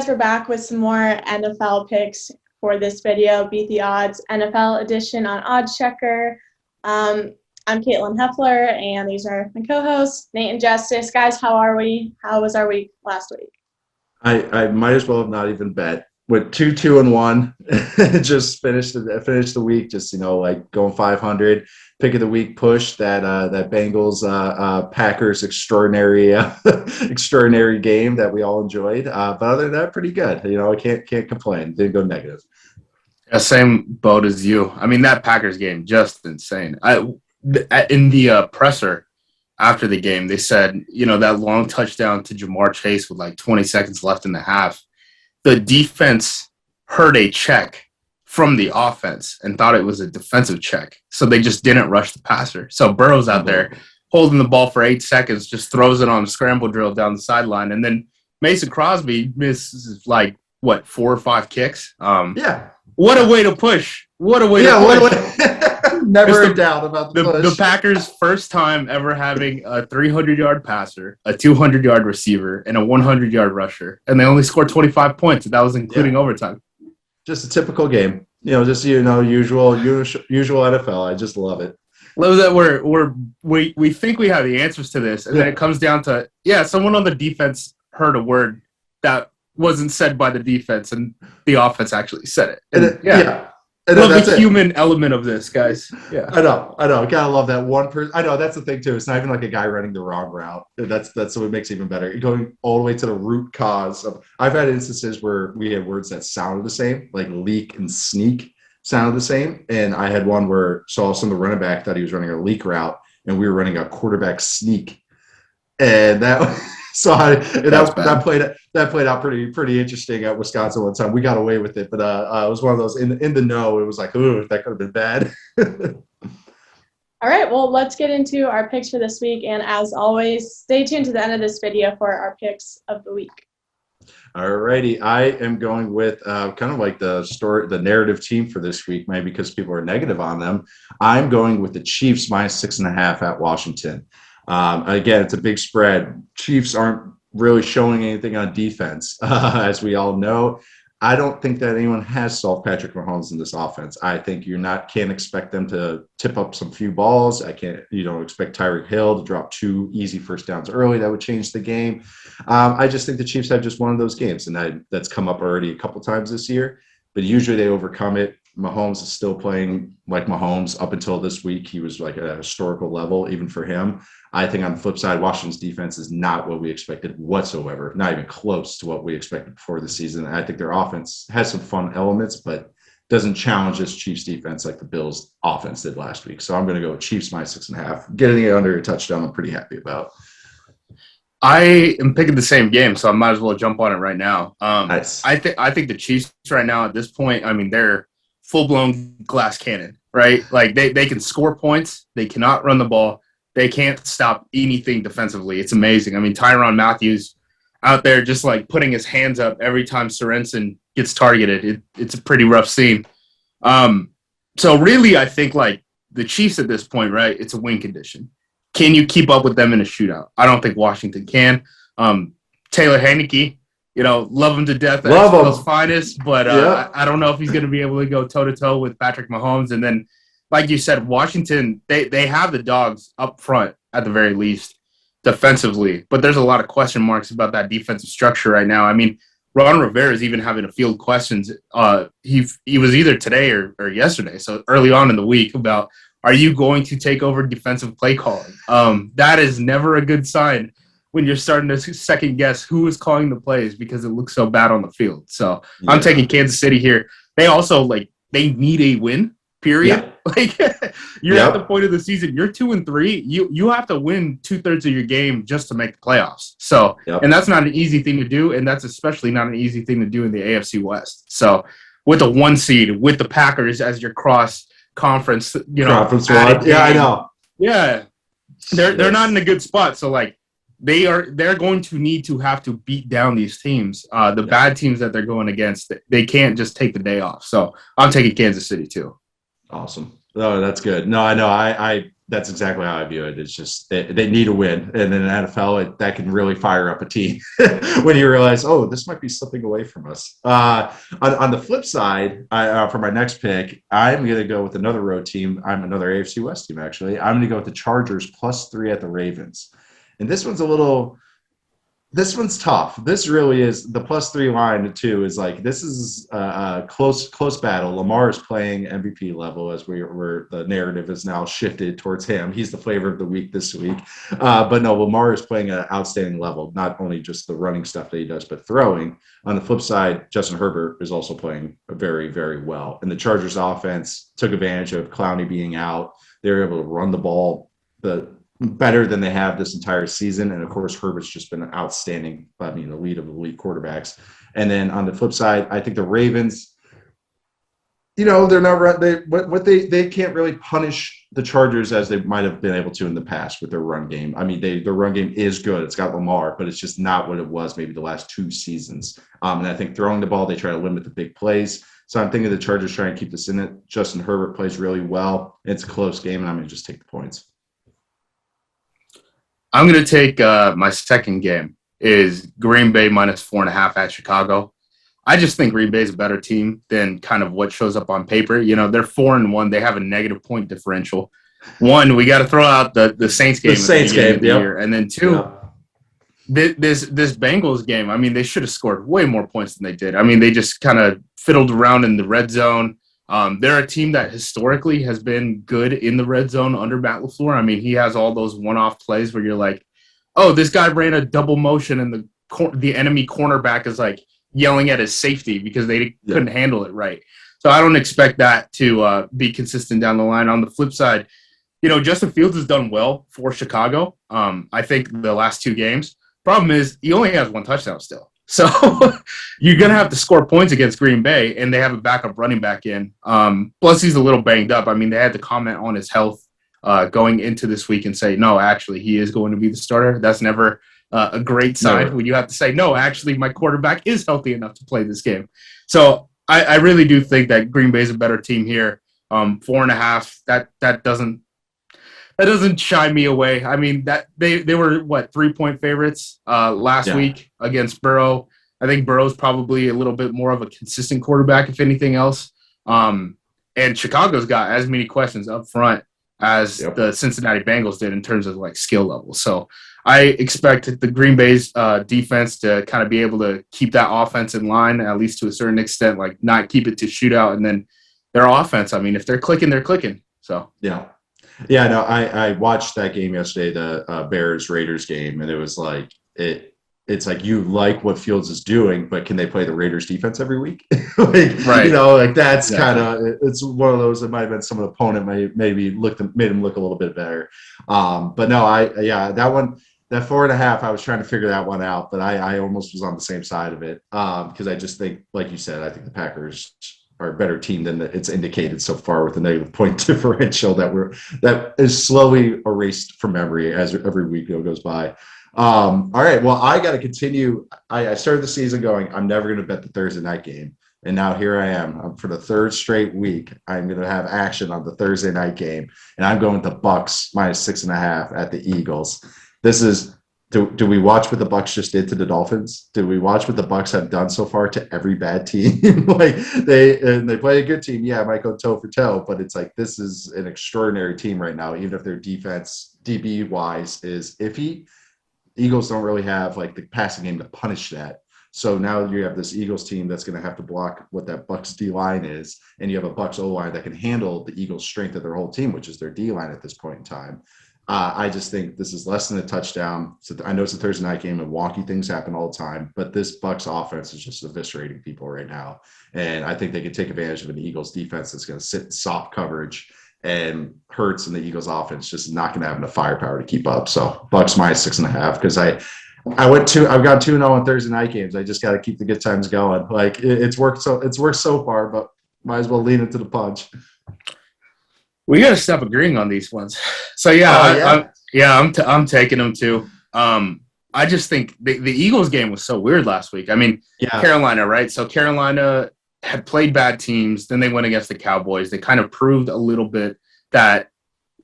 guys, we're back with some more NFL picks for this video. Beat the Odds NFL edition on Odds Checker. I'm Katelyn Heffler, and these are my co-hosts, Nate and Justis. Guys, how are we? How was our week last week? I might as well have not even bet. With 2-2-1, just finished the week. Just like going 500. Pick of the week push that Bengals Packers extraordinary game that we all enjoyed. But other than that, pretty good. I can't complain. Didn't go negative. Yeah, same boat as you. I mean, that Packers game just insane. In the presser after the game, they said that long touchdown to Jamar Chase with like 20 seconds left in the half. The defense heard a check from the offense and thought it was a defensive check. So they just didn't rush the passer. So Burrow's out there holding the ball for 8 seconds, just throws it on a scramble drill down the sideline. And then Mason Crosby misses 4 or 5 kicks. Yeah. What a way to push. What a way to push. Never a doubt about the push. The Packers' first time ever having a 300-yard passer, a 200-yard receiver, and a 100-yard rusher. And they only scored 25 points. And that was including overtime. Just a typical game. Usual NFL. I just love it. Love that we think we have the answers to this, and then it comes down to someone on the defense heard a word that wasn't said by the defense, and the offense actually said it. Love the human element of this, guys. Yeah, I know. Gotta love that one person. I know that's the thing too. It's not even like a guy running the wrong route. That's what makes it even better. You're going all the way to the root cause of. I've had instances where we had words that sounded the same, like leak and sneak sounded the same, and I had one where all of a sudden the running back thought he was running a leak route, and we were running a quarterback sneak, and that. That played out pretty interesting at Wisconsin one time. We got away with it, but it was one of those in the know. It was like, ooh, that could have been bad. All right, well, let's get into our picks for this week, and as always, stay tuned to the end of this video for our picks of the week. All righty, I am going with kind of like the narrative team for this week, maybe because people are negative on them. I'm going with the Chiefs -6.5 at Washington. Again, it's a big spread. Chiefs aren't really showing anything on defense, as we all know. I don't think that anyone has solved Patrick Mahomes in this offense. I think can't expect them to tip up some few balls. You don't expect Tyreek Hill to drop 2 easy first downs early. That would change the game. I just think the Chiefs have just one of those games, and that's come up already a couple times this year. But usually they overcome it. Mahomes is still playing like Mahomes up until this week. He was like at a historical level, even for him. I think on the flip side, Washington's defense is not what we expected whatsoever, not even close to what we expected before the season. I think their offense has some fun elements, but doesn't challenge this Chiefs defense like the Bills offense did last week. So I'm going to go with Chiefs -6.5. Getting it under a touchdown, I'm pretty happy about. I am picking the same game, so I might as well jump on it right now. Nice. I think the Chiefs right now at this point, I mean, they're full-blown glass cannon, right? Like they can score points. They cannot run the ball. They can't stop anything defensively. It's amazing. I mean, Tyrann Mathieu out there just like putting his hands up every time Sorensen gets targeted. It's a pretty rough scene. So really, I think like the Chiefs at this point, right? It's a win condition. Can you keep up with them in a shootout? I don't think Washington can. Taylor Heineke, love him to death. Love him. Finest, but I don't know if he's going to be able to go toe-to-toe with Patrick Mahomes. And then, like you said, Washington, they have the dogs up front at the very least defensively, but there's a lot of question marks about that defensive structure right now. I mean, Ron Rivera is even having to field questions. He was either today or yesterday, so early on in the week, about, are you going to take over defensive play calling? That is never a good sign when you're starting to second guess who is calling the plays because it looks so bad on the field. So I'm taking Kansas City here. They also they need a win, period. Yeah. You're at the point of the season, you're 2-3. You have to win 2/3 of your game just to make the playoffs. So, and that's not an easy thing to do. And that's especially not an easy thing to do in the AFC West. So with a 1 seed, with the Packers as your cross conference, conference one. Yeah, I know. Yeah. They're not in a good spot. So they're going to need to have to beat down these teams. The bad teams that they're going against, they can't just take the day off. So I'm taking Kansas City too. Awesome. Oh, that's good. No, I know. I that's exactly how I view it. It's just they need a win, and in the NFL, that can really fire up a team when you realize, oh, this might be slipping away from us. On the flip side, for my next pick, I'm going to go with another road team. I'm another AFC West team, actually. I'm going to go with the Chargers +3 at the Ravens, and this one's tough. This really is the +3 line too. Is like this is a close battle. Lamar is playing MVP level as we're the narrative is now shifted towards him. He's the flavor of the week this week. But no, Lamar is playing an outstanding level. Not only just the running stuff that he does, but throwing. On the flip side, Justin Herbert is also playing very, very well. And the Chargers offense took advantage of Clowney being out. They were able to run the ball better than they have this entire season. And of course, Herbert's just been outstanding. I mean, elite of elite quarterbacks. And then on the flip side, I think the Ravens, they're not they can't really punish the Chargers as they might have been able to in the past with their run game. I mean, their run game is good. It's got Lamar, but it's just not what it was maybe the last 2 seasons. And I think throwing the ball, they try to limit the big plays. So I'm thinking the Chargers trying to keep this in it. Justin Herbert plays really well. It's a close game, and I'm going to just take the points. I'm going to take my second game is Green Bay -4.5 at Chicago. I just think Green Bay is a better team than kind of what shows up on paper. They're 4-1. They have a negative point differential. One, we got to throw out the Saints game. The Saints game, yeah. Year. And then two, this Bengals game, I mean, they should have scored way more points than they did. I mean, they just kind of fiddled around in the red zone. They're a team that historically has been good in the red zone under Matt LaFleur. I mean, he has all those one-off plays where you're like, oh, this guy ran a double motion and the enemy cornerback is like yelling at his safety because they couldn't handle it right. So I don't expect that to be consistent down the line. On the flip side, Justin Fields has done well for Chicago. I think the last 2 games. Problem is he only has 1 touchdown still. So you're going to have to score points against Green Bay, and they have a backup running back in. Plus, he's a little banged up. I mean, they had to comment on his health going into this week and say, no, actually, he is going to be the starter. That's never a great sign when you have to say, no, actually, my quarterback is healthy enough to play this game. So I really do think that Green Bay is a better team here. 4.5, that doesn't shy me away. I mean, that they were 3-point favorites last week against Burrow. I think Burrow's probably a little bit more of a consistent quarterback, if anything else. And Chicago's got as many questions up front as the Cincinnati Bengals did in terms of skill level. So I expect the Green Bay's defense to kind of be able to keep that offense in line, at least to a certain extent, not keep it to shootout. And then their offense, I mean, if they're clicking, they're clicking. So Yeah, no, I watched that game yesterday, the Bears-Raiders game, and it was like it's like you like what Fields is doing, but can they play the Raiders defense every week? Right. That's kind of it's one of those that might have been some opponent maybe made him look a little bit better. But no, that 4.5, I was trying to figure that one out, but I almost was on the same side of it because I just think, like you said, I think the Packers are a better team than it's indicated so far with the negative point differential that is slowly erased from memory as every week goes by. All right, well, I got to continue. I started the season going, I'm never going to bet the Thursday night game. And now here I am. For the 3rd straight week, I'm going to have action on the Thursday night game. And I'm going with the Bucs -6.5 at the Eagles. This is do we watch what the Bucs just did to the Dolphins? Do we watch what the Bucs have done so far to every bad team? They play a good team. Yeah, it might go toe for toe, but it's like this is an extraordinary team right now, even if their defense DB wise is iffy. Eagles don't really have the passing game to punish that. So now you have this Eagles team that's going to have to block what that Bucs D line is, and you have a Bucs O line that can handle the Eagles' strength of their whole team, which is their D line at this point in time. I just think this is less than a touchdown. So I know it's a Thursday night game and wonky things happen all the time, but this Bucs offense is just eviscerating people right now. And I think they can take advantage of an Eagles defense that's going to sit in soft coverage, and Hurts and the Eagles offense just not going to have enough firepower to keep up. So Bucs -6.5 because I've gone 2-0 on Thursday night games. I just got to keep the good times going. It's worked so far, but might as well lean into the punch. We got to stop agreeing on these ones. So I'm taking them too. I just think the Eagles game was so weird last week. I mean, Carolina, right? So Carolina had played bad teams. Then they went against the Cowboys. They kind of proved a little bit that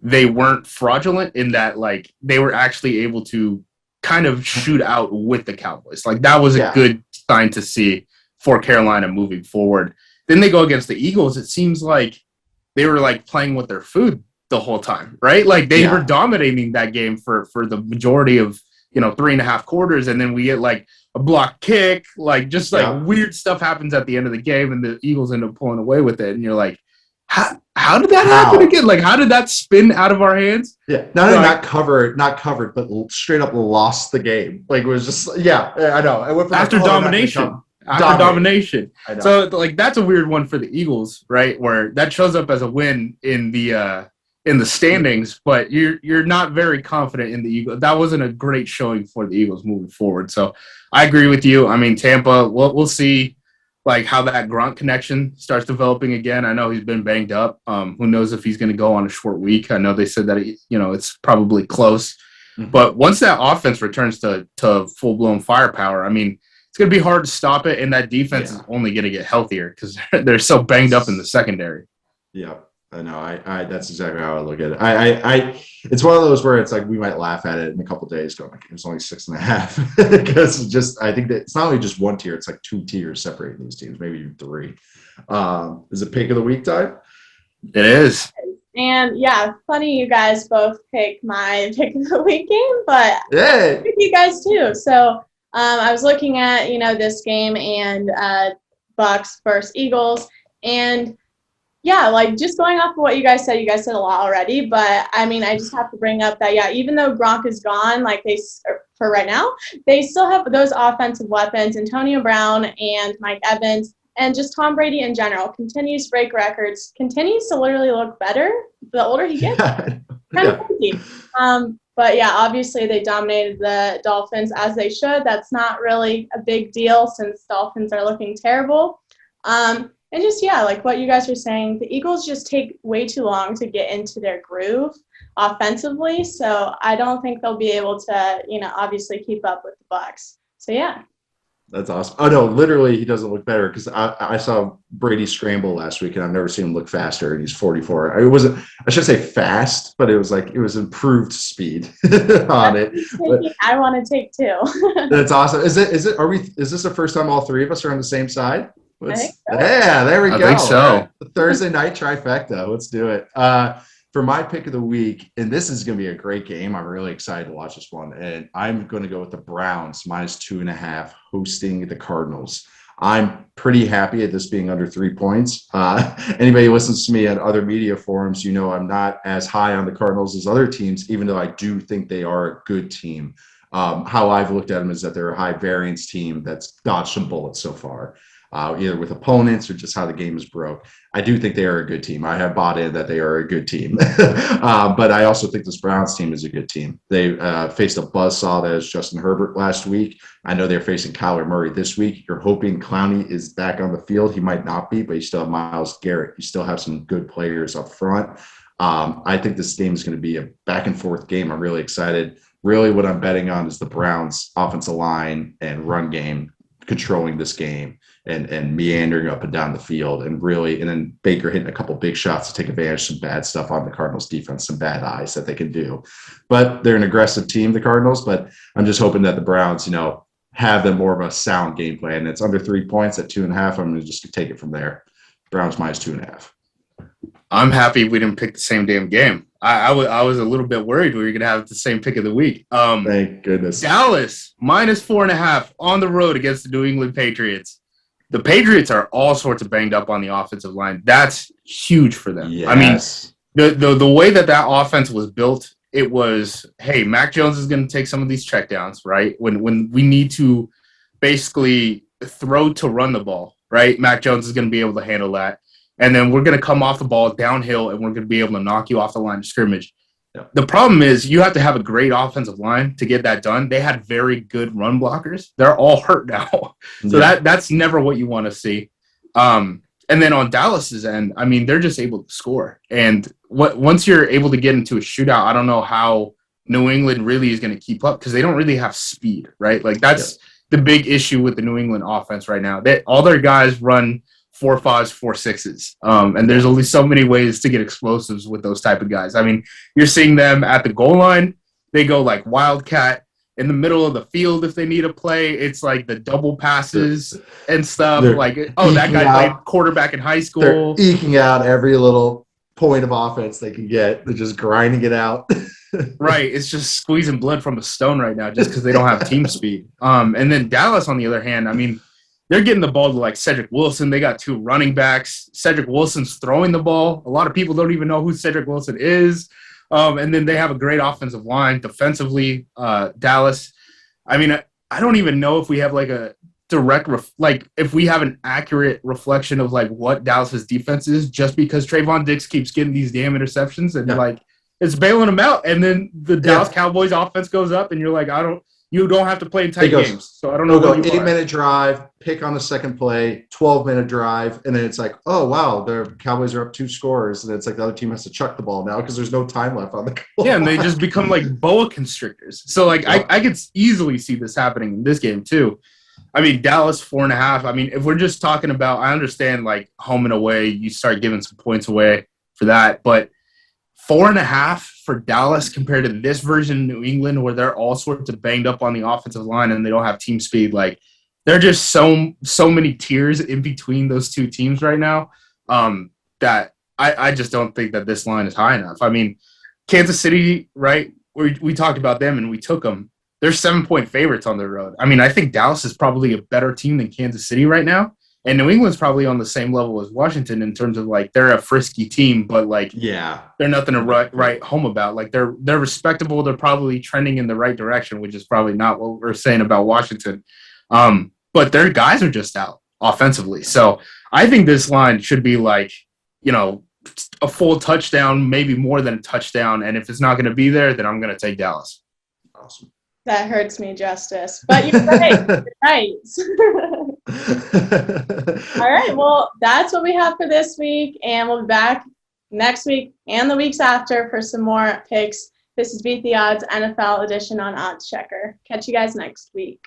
they weren't fraudulent in that, like, they were actually able to kind of shoot out with the Cowboys. Like, that was a good sign to see for Carolina moving forward. Then they go against the Eagles. It seems like they were like playing with their food the whole time, right? Like they were dominating that game for the majority of, 3.5 quarters. And then we get like a block kick, like just like weird stuff happens at the end of the game and the Eagles end up pulling away with it. And you're like, how did that happen again? Like, how did that spin out of our hands? Yeah, not covered, but straight up lost the game. Like, it was just, I know. It went from after domination. So, like, that's a weird one for the Eagles, right? Where that shows up as a win in the standings, but you're not very confident in the Eagles. That wasn't a great showing for the Eagles moving forward. So, I agree with you. I mean, Tampa, we'll see. Like how that Gronk connection starts developing again. I know he's been banged up. Who knows if he's going to go on a short week? I know they said that it's probably close. Mm-hmm. But once that offense returns to full blown firepower, I mean, it's going to be hard to stop it, and that defense is only going to get healthier because they're so banged up in the secondary. Yeah, I know. I that's exactly how I look at it. It's one of those where it's like we might laugh at it in a couple of days, going like it's only 6.5 because I think that it's not only just one tier; it's like 2 tiers separating these teams, maybe even 3. Is it pick of the week time? It is. And funny you guys both pick my pick of the week game, but I pick you guys too. So I was looking at this game and Bucks versus Eagles, and like just going off of what you guys said a lot already, but I mean, I just have to bring up that, even though Gronk is gone, like for right now, they still have those offensive weapons, Antonio Brown and Mike Evans, and just Tom Brady in general continues to break records, continues to literally look better the older he gets. Kind of crazy. But obviously they dominated the Dolphins as they should. That's not really a big deal since Dolphins are looking terrible. And just, like what you guys were saying, the Eagles just take way too long to get into their groove offensively. So I don't think they'll be able to, obviously keep up with the Bucs. So, That's awesome. Oh, no, literally he doesn't look better because I saw Brady scramble last week and I've never seen him look faster, and he's 44. It wasn't, I should say fast, but it was improved speed on it. I want to take 2. That's awesome. Is this the first time all 3 of us are on the same side? I think so. Yeah, there we go. I think so. Right. The Thursday night trifecta. Let's do it. For my pick of the week, and this is going to be a great game. I'm really excited to watch this one. And I'm going to go with the Browns -2.5 hosting the Cardinals. I'm pretty happy at this being under 3 points. Anybody who listens to me on other media forums, I'm not as high on the Cardinals as other teams, even though I do think they are a good team. How I've looked at them is that they're a high variance team that's dodged some bullets so far. Either with opponents or just how the game is broke. I do think they are a good team. I have bought in that they are a good team. But I also think this Browns team is a good teteam. They faced a buzzsaw that is Justin Herbert last week. I know they're facing Kyler Murray this week. You're hoping Clowney is back on the field. He might not be, but you still have Myles Garrett. You still have some good players up front. I think this game is going to be a back and forth game. I'm really excited. Really what I'm betting on is the Browns offensive line and run game controlling this game and meandering up and down the field and then Baker hitting a couple big shots to take advantage of some bad stuff on the Cardinals defense, some bad eyes that they can do. But they're an aggressive team, the Cardinals, but I'm just hoping that the Browns, have them more of a sound game plan. It's under 3 points at 2.5. I'm going to just take it from there. Browns -2.5. I'm happy we didn't pick the same damn game. I was a little bit worried we were going to have the same pick of the week. Thank goodness. Dallas -4.5 on the road against the New England Patriots. The Patriots are all sorts of banged up on the offensive line. That's huge for them. Yes. I mean, the way that offense was built, it was, hey, Mac Jones is going to take some of these checkdowns, right? When we need to basically throw to run the ball, right? Mac Jones is going to be able to handle that. And then we're going to come off the ball downhill, and we're going to be able to knock you off the line of scrimmage. Yeah. The problem is you have to have a great offensive line to get that done. They had very good run blockers. They're all hurt now. So that's never what you want to see. And then on Dallas's end, I mean, they're just able to score. And once you're able to get into a shootout, I don't know how New England really is going to keep up because they don't really have speed, right? Like that's the big issue with the New England offense right now. All their guys run 4 5s, 4 6s. And there's only so many ways to get explosives with those type of guys. I mean, you're seeing them at the goal line. They go like wildcat in the middle of the field if they need a play. It's like the double passes and stuff. They're Like, oh, that guy played quarterback in high school. They're eking out every little point of offense they can get. They're just grinding it out. Right. It's just squeezing blood from a stone right now just because they don't have team speed. And then Dallas, on the other hand, I mean, they're getting the ball to like Cedric Wilson. They got 2 running backs. Cedric Wilson's throwing the ball. A lot of people don't even know who Cedric Wilson is. And then they have a great offensive line defensively. Dallas. I mean, I don't even know if we have like a direct if we have an accurate reflection of like what Dallas's defense is, just because Trayvon Diggs keeps getting these damn interceptions and like it's bailing them out. And then the Dallas Cowboys offense goes up, and you're like, you don't have to play in tight games. So I don't know. Go 8-minute drive, pick on the second play, 12-minute drive, and then it's like, oh wow, the Cowboys are up 2 scores, and it's like the other team has to chuck the ball now because there's no time left on the clock. Yeah, and they just become like boa constrictors. So like I could easily see this happening in this game too. I mean, Dallas 4.5. I mean, if we're just talking about, I understand like home and away, you start giving some points away for that, but 4.5 for Dallas compared to this version of New England where they're all sorts of banged up on the offensive line and they don't have team speed. Like, they're just so many tiers in between those 2 teams right now that I just don't think that this line is high enough. I mean, Kansas City, right? We talked about them and we took them. They're 7-point favorites on the road. I mean, I think Dallas is probably a better team than Kansas City right now. And New England's probably on the same level as Washington in terms of like they're a frisky team, but like they're nothing to write home about. Like they're respectable. They're probably trending in the right direction, which is probably not what we're saying about Washington. But their guys are just out offensively. So I think this line should be like, a full touchdown, maybe more than a touchdown. And if it's not going to be there, then I'm going to take Dallas. Awesome. That hurts me, Justice. But you're right. You're right. All right. Well, that's what we have for this week. And we'll be back next week and the weeks after for some more picks. This is Beat the Odds NFL edition on Odds Checker. Catch you guys next week.